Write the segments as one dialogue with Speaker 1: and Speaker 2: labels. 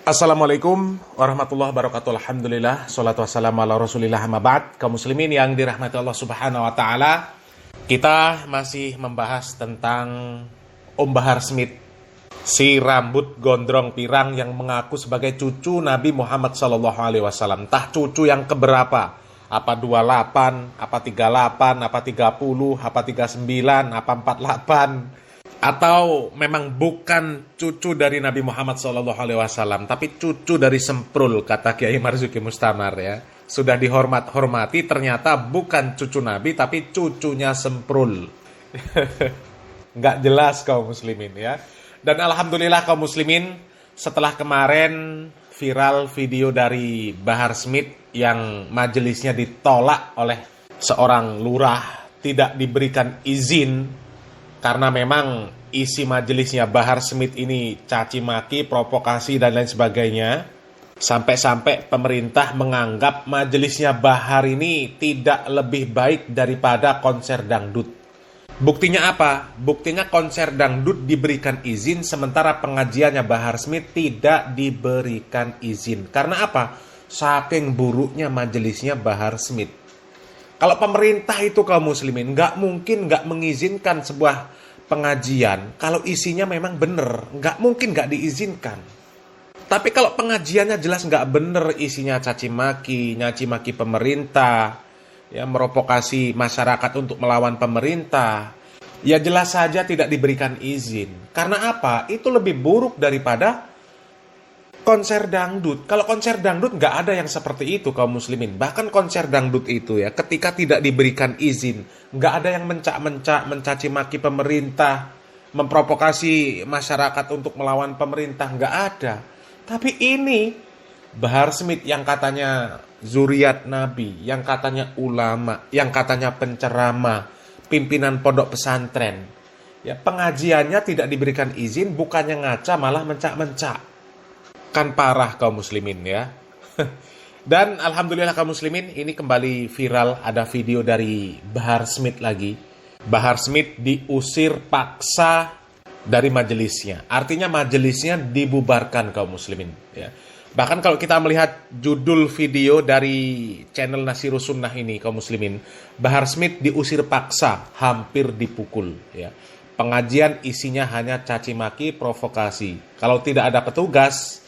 Speaker 1: Assalamualaikum warahmatullahi wabarakatuh. Alhamdulillah, salatu wassalamu ala rasulillah, amma ba'd. Kaum muslimin yang dirahmati Allah subhanahu wa ta'ala, kita masih membahas tentang Om Bahar Smith, si rambut gondrong pirang yang mengaku sebagai cucu Nabi Muhammad SAW. Entah cucu yang keberapa, apa 28, apa 38, apa 30, apa 39, apa 48, atau memang bukan cucu dari Nabi Muhammad SAW, tapi cucu dari Semprul, kata Kiai Marzuki Mustamar ya. Sudah dihormati, ternyata bukan cucu Nabi, tapi cucunya Semprul. Nggak jelas kaum muslimin ya. Dan alhamdulillah kaum muslimin, setelah kemarin viral video dari Bahar Smith yang majelisnya ditolak oleh seorang lurah, tidak diberikan izin, karena memang isi majelisnya Bahar Smith ini caci maki, provokasi, dan lain sebagainya. Sampai-sampai pemerintah menganggap majelisnya Bahar ini tidak lebih baik daripada konser dangdut. Buktinya apa? Buktinya konser dangdut diberikan izin, sementara pengajiannya Bahar Smith tidak diberikan izin. Karena apa? Saking buruknya majelisnya Bahar Smith. Kalau pemerintah itu kaum muslimin nggak mungkin nggak mengizinkan sebuah pengajian kalau isinya memang benar, nggak mungkin nggak diizinkan. Tapi kalau pengajiannya jelas nggak benar, isinya caci maki pemerintah, ya merovokasi masyarakat untuk melawan pemerintah, ya jelas saja tidak diberikan izin. Karena apa? Itu lebih buruk daripada konser dangdut. Kalau konser dangdut nggak ada yang seperti itu kaum muslimin. Bahkan konser dangdut itu ya, ketika tidak diberikan izin, nggak ada yang mencaci maki pemerintah, memprovokasi masyarakat untuk melawan pemerintah, nggak ada. Tapi ini Bahar Smith yang katanya zuriat Nabi, yang katanya ulama, yang katanya penceramah, pimpinan pondok pesantren, ya pengajiannya tidak diberikan izin, bukannya ngaca malah mencak-mencak. Kan parah kaum muslimin ya. Dan alhamdulillah kaum muslimin, ini kembali viral, ada video dari Bahar Smith lagi. Bahar Smith diusir paksa dari majelisnya. Artinya majelisnya dibubarkan kaum muslimin ya. Bahkan kalau kita melihat judul video dari channel Nasirus Sunnah ini kaum muslimin, Bahar Smith diusir paksa, hampir dipukul ya. Pengajian isinya hanya caci maki, provokasi. Kalau tidak ada petugas,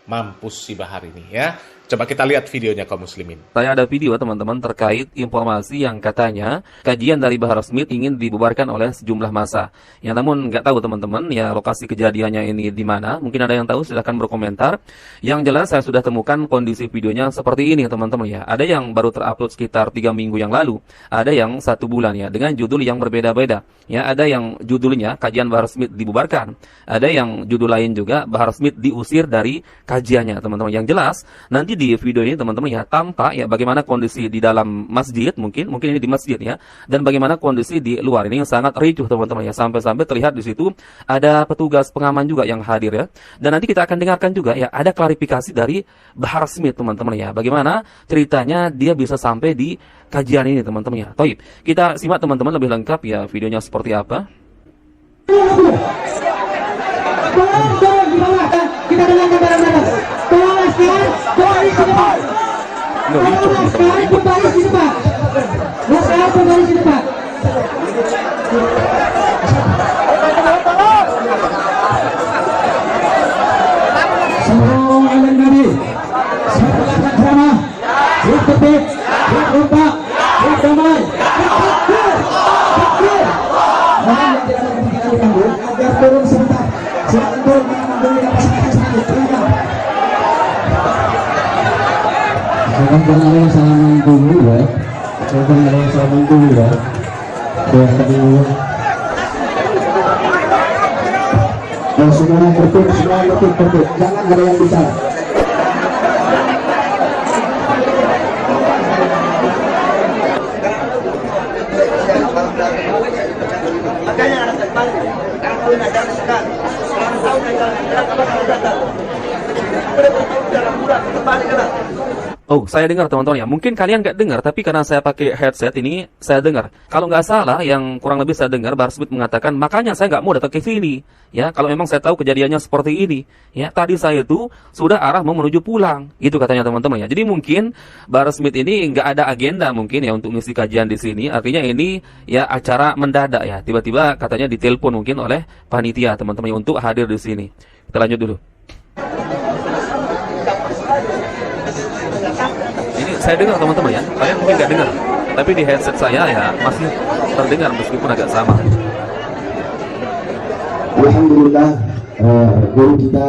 Speaker 1: mampus si Bahar ini ya. Coba kita lihat videonya kaum muslimin.
Speaker 2: Saya ada video teman-teman terkait informasi yang katanya kajian dari Bahar Smith ingin dibubarkan oleh sejumlah massa. Ya namun nggak tahu teman-teman ya lokasi kejadiannya ini di mana. Mungkin ada yang tahu, silahkan berkomentar. Yang jelas saya sudah temukan kondisi videonya seperti ini teman-teman ya. Ada yang baru terupload sekitar 3 minggu yang lalu. Ada yang 1 bulan ya dengan judul yang berbeda-beda. Ya ada yang judulnya kajian Bahar Smith dibubarkan. Ada yang judul lain juga Bahar Smith diusir dari kajiannya teman-teman. Yang jelas nanti di video ini teman-teman ya tampak ya bagaimana kondisi di dalam masjid, mungkin ini di masjid ya, dan bagaimana kondisi di luar ini yang sangat ricuh teman-teman ya, sampai-sampai terlihat di situ ada petugas pengaman juga yang hadir ya. Dan nanti kita akan dengarkan juga ya ada klarifikasi dari Bahar Smith teman-teman ya, bagaimana ceritanya dia bisa sampai di kajian ini teman-teman ya. Baik, kita simak teman-teman lebih lengkap ya videonya seperti apa.
Speaker 3: Kita dengarkan bareng-bareng. Tolong sekarang, kembali ke depan. Sekarang kembali ke depan. Sekarang kembali ke depan. Sallallahu alaihi Nabi. Setelah ceramah, tertib, kompak, damai. Mohon yang tidak ada kepentingan diganggu, agar turun sebentar. Silakan turun mengambil kapasitas sedikit. Jangan ada yang salaman dulu ya. Jangan ada yang salaman dulu ya. Biar kedua. Dan semua tertib. Jangan ada yang bicara. Makanya ada sekali. Kalau ada sekali. Kalau tahu kan jalan apa datang. Boleh bertahu dalam bulan kembali kan.
Speaker 2: Oh, saya dengar teman-teman ya. Mungkin kalian nggak dengar, tapi karena saya pakai headset ini, saya dengar. Kalau nggak salah, yang kurang lebih saya dengar, Bahar Smith mengatakan, makanya saya nggak mau datang ke sini. Ya, kalau memang saya tahu kejadiannya seperti ini. Ya, tadi saya itu sudah arah mau menuju pulang. Itu katanya teman-teman ya. Jadi mungkin Bahar Smith ini nggak ada agenda mungkin ya untuk ngisi kajian di sini. Artinya ini ya acara mendadak ya. Tiba-tiba katanya ditelepon mungkin oleh panitia teman-teman ya, untuk hadir di sini. Kita lanjut dulu. Saya dengar teman-teman ya, kalian mungkin nggak dengar, tapi di headset saya ya masih terdengar meskipun agak sama.
Speaker 3: Alhamdulillah, guru kita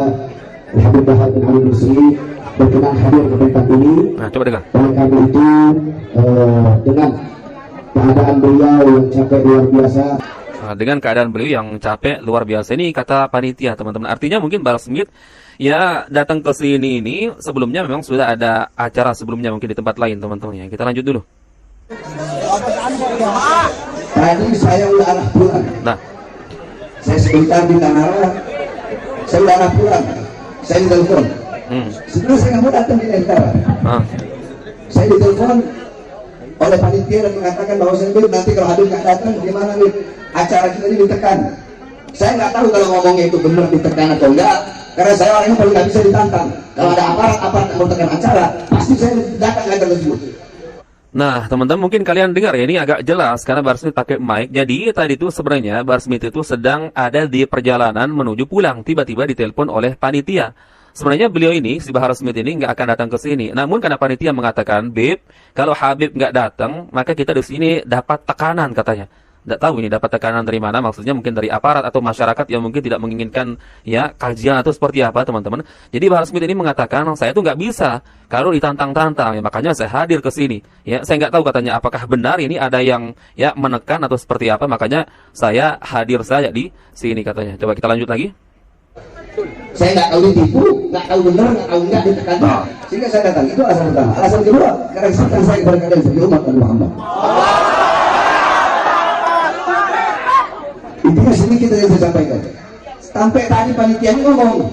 Speaker 3: Habib Bahar bin Ali Busri berkenan hadir ke tempat ini.
Speaker 2: Nah, coba dengar.
Speaker 3: Oleh karena itu, dengan keadaan beliau yang capek luar biasa.
Speaker 2: Nah, dengan keadaan beliau yang capek luar biasa ini kata panitia teman-teman. Artinya mungkin Bahar Smith ya datang ke sini ini sebelumnya memang sudah ada acara sebelumnya mungkin di tempat lain teman-teman ya. Kita lanjut dulu.
Speaker 3: Tadi saya udah arah pulang.
Speaker 2: Nah,
Speaker 3: Saya sebentar di Tanara, saya udah arah pulang. Saya ditelepon. Sebenarnya saya nggak mau datang di Antara. Saya ditelepon oleh panitia dan mengatakan bahwa saya nanti kalau Habib nggak datang, gimana nih acara kita ini ditekan. Saya nggak tahu kalau ngomongnya itu benar ditekan atau enggak, karena saya orangnya paling nggak bisa ditantang. Kalau ada aparat mau tekan acara, pasti saya datang ke acara tersebut.
Speaker 2: nah teman-teman mungkin kalian dengar ya, ini agak jelas karena Bahar Smith pakai mic. Jadi tadi itu sebenarnya Bahar Smith itu sedang ada di perjalanan menuju pulang, tiba-tiba ditelepon oleh panitia. Sebenarnya beliau ini, si Bahar Smith ini nggak akan datang ke sini. Namun karena panitia mengatakan, Beb, kalau Habib nggak datang, maka kita di sini dapat tekanan katanya. Nggak tahu ini dapat tekanan dari mana, maksudnya mungkin dari aparat atau masyarakat yang mungkin tidak menginginkan ya kajian atau seperti apa teman-teman. Jadi Bahar Smith ini mengatakan, saya tuh nggak bisa kalau ditantang-tantang, ya makanya saya hadir ke sini. Ya, saya nggak tahu katanya apakah benar ini ada yang ya menekan atau seperti apa, makanya saya hadir saja di sini katanya. Coba kita lanjut lagi.
Speaker 3: Saya nggak tahu ditipu, nggak tahu benar, nggak tahu enggak ditekan, sehingga saya datang. Itu alasan pertama. Alasan kedua, karena kesempatan saya kepada kalian sebagai umat Nabi Muhammad. Intinya sedikit yang saya sampaikan. Sampai tadi panitia ini ngomong,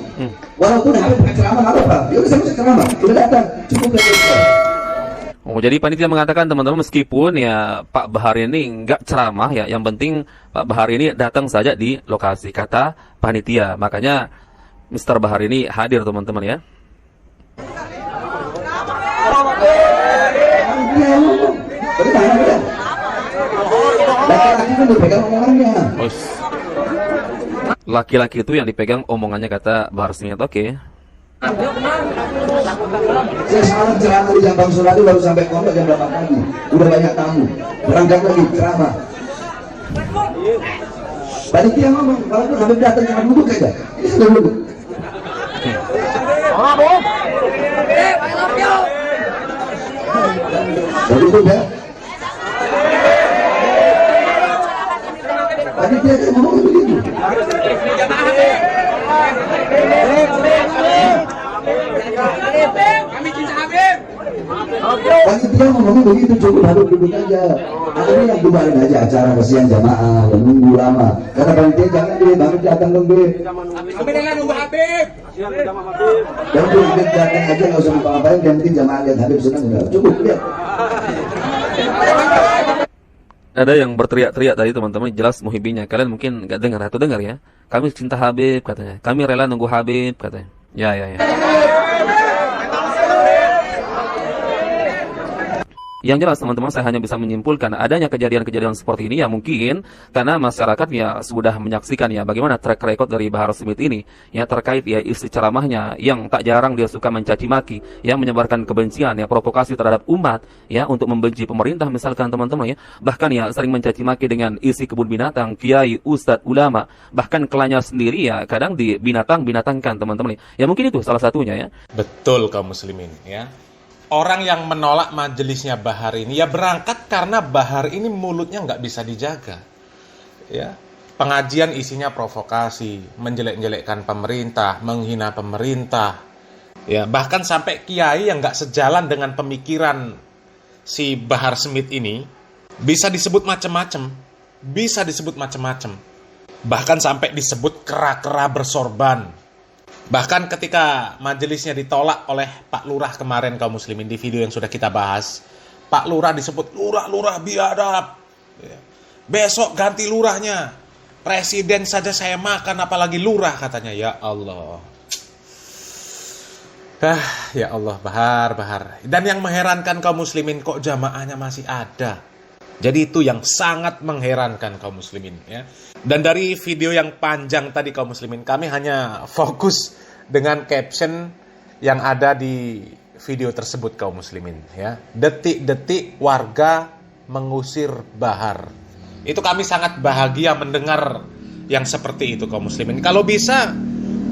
Speaker 3: walaupun Habib nggak ceramah nggak apa-apa. Ya udah saya bisa ceramah, udah datang, cukup dari
Speaker 2: Oh, jadi panitia mengatakan teman-teman meskipun ya Pak Bahar ini nggak ceramah ya, yang penting Pak Bahar ini datang saja di lokasi kata panitia. Makanya Mr. Bahar ini hadir teman-teman ya.
Speaker 3: Laki-laki itu dipegang omongannya.
Speaker 2: Laki-laki itu yang dipegang omongannya kata Bahar Smith. Oke.
Speaker 3: Saya semalam ceramah di Jambang Suradi baru sampai pondok jam 8 pagi. Udah banyak tamu. Berangkat lagi ceramah. Panitia ngomong, walaupun Habib datang cuma duduk aja. Ini sudah duduk. Jadi itu ya. Panitia kan ngomong begitu. Panitia ngomongnya begitu, cukup Habib duduk aja. Ada yang bubarin aja acara, kesian jamaah dan nunggu lama. Karena panitia jangan deh, Habib datang dong deh.
Speaker 4: Kami dengan nunggu Habib.
Speaker 3: Dan Habib datang aja nggak usah apa-apain, yang penting jamaah lihat Habib senang udah cukup lihat.
Speaker 2: Ada yang berteriak-teriak tadi teman-teman, jelas muhibbinya. Kalian mungkin nggak dengar atau dengar ya? Kami cinta Habib katanya. Kami rela nunggu Habib katanya. Ya. Yang jelas teman-teman, saya hanya bisa menyimpulkan adanya kejadian-kejadian seperti ini ya mungkin karena masyarakat ya sudah menyaksikan ya bagaimana track record dari Bahar Smith ini ya terkait ya isi ceramahnya yang tak jarang dia suka mencaci maki, yang menyebarkan kebencian ya, provokasi terhadap umat ya untuk membenci pemerintah misalkan teman-teman ya, bahkan ya sering mencaci maki dengan isi kebun binatang, kiai, ustadz, ulama, bahkan kelanya sendiri ya kadang binatangkan teman-teman ya mungkin itu salah satunya ya.
Speaker 1: Betul kaum muslimin ya. Orang yang menolak majelisnya Bahar ini ya berangkat karena Bahar ini mulutnya nggak bisa dijaga. Ya, pengajian isinya provokasi, menjelek-jelekkan pemerintah, menghina pemerintah. Ya, bahkan sampai kiai yang nggak sejalan dengan pemikiran si Bahar Smith ini bisa disebut macam-macam, Bahkan sampai disebut kera-kera bersorban. Bahkan ketika majelisnya ditolak oleh Pak Lurah kemarin kaum muslimin di video yang sudah kita bahas, Pak Lurah disebut lurah biadab. Besok ganti lurahnya. Presiden saja saya makan apalagi lurah katanya. Ya Allah. Ya Allah, bahar. Dan yang mengherankan kaum muslimin, kok jamaahnya masih ada. Jadi itu yang sangat mengherankan kaum muslimin ya. Dan dari video yang panjang tadi kaum muslimin, kami hanya fokus dengan caption yang ada di video tersebut kaum muslimin ya. Detik-detik warga mengusir Bahar. Itu kami sangat bahagia mendengar yang seperti itu kaum muslimin. Kalau bisa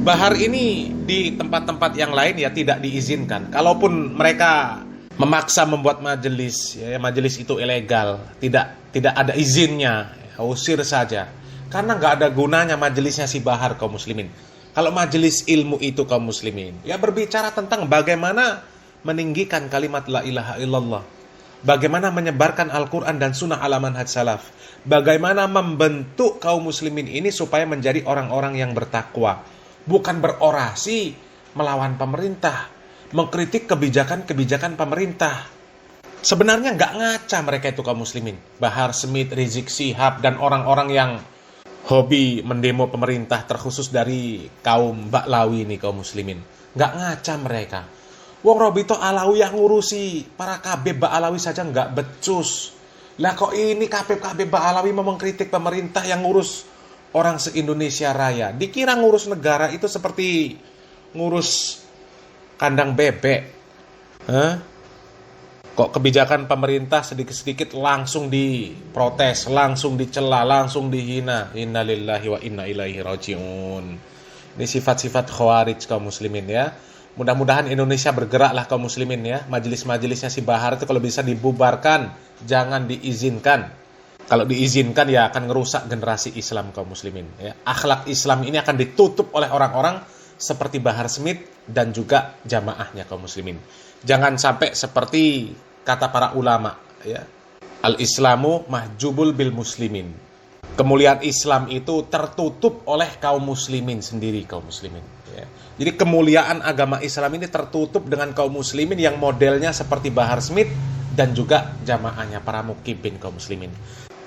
Speaker 1: Bahar ini di tempat-tempat yang lain ya tidak diizinkan. Kalaupun mereka memaksa membuat majelis, ya, majelis itu ilegal, tidak ada izinnya, usir saja. Karena nggak ada gunanya majelisnya si Bahar kaum muslimin. Kalau majelis ilmu itu kaum muslimin, ya berbicara tentang bagaimana meninggikan kalimat la ilaha illallah, bagaimana menyebarkan Al-Quran dan sunnah ala manhaj salaf, bagaimana membentuk kaum muslimin ini supaya menjadi orang-orang yang bertakwa, bukan berorasi melawan pemerintah, mengkritik kebijakan-kebijakan pemerintah. Sebenarnya nggak ngaca mereka itu kaum muslimin. Bahar Smith, Rizik Syihab, dan orang-orang yang hobi mendemo pemerintah, terkhusus dari kaum Baklawi ini kaum muslimin. Nggak ngaca mereka. Wong Robito Alawi yang ngurusi para Kabeb Baklawi saja nggak becus. Lah kok ini Kabeb Baklawi mau mengkritik pemerintah yang ngurus orang se-Indonesia Raya. Dikira ngurus negara itu seperti ngurus kandang bebek. Kok kebijakan pemerintah sedikit-sedikit langsung diprotes, langsung dicela, langsung dihina. Innalillahi wa inna ilaihi raji'un. Ini sifat-sifat khawarij kaum muslimin ya. Mudah-mudahan Indonesia bergeraklah kaum muslimin ya. Majelis-majelisnya si Bahar itu kalau bisa dibubarkan, jangan diizinkan. Kalau diizinkan ya akan ngerusak generasi Islam kaum muslimin ya. Akhlak Islam ini akan ditutup oleh orang-orang seperti Bahar Smith dan juga jamaahnya kaum muslimin. Jangan sampai seperti kata para ulama ya. Al-Islamu mahjubul bil muslimin. Kemuliaan Islam itu tertutup oleh kaum muslimin sendiri kaum muslimin ya. Jadi kemuliaan agama Islam ini tertutup dengan kaum muslimin yang modelnya seperti Bahar Smith dan juga jamaahnya para mukibin kaum muslimin.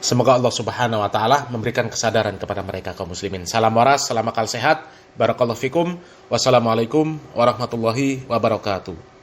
Speaker 1: Semoga Allah Subhanahu wa taala memberikan kesadaran kepada mereka kaum muslimin. Salam waras, salam akal sehat. Barakallahu fikum. Wassalamualaikum warahmatullahi wabarakatuh.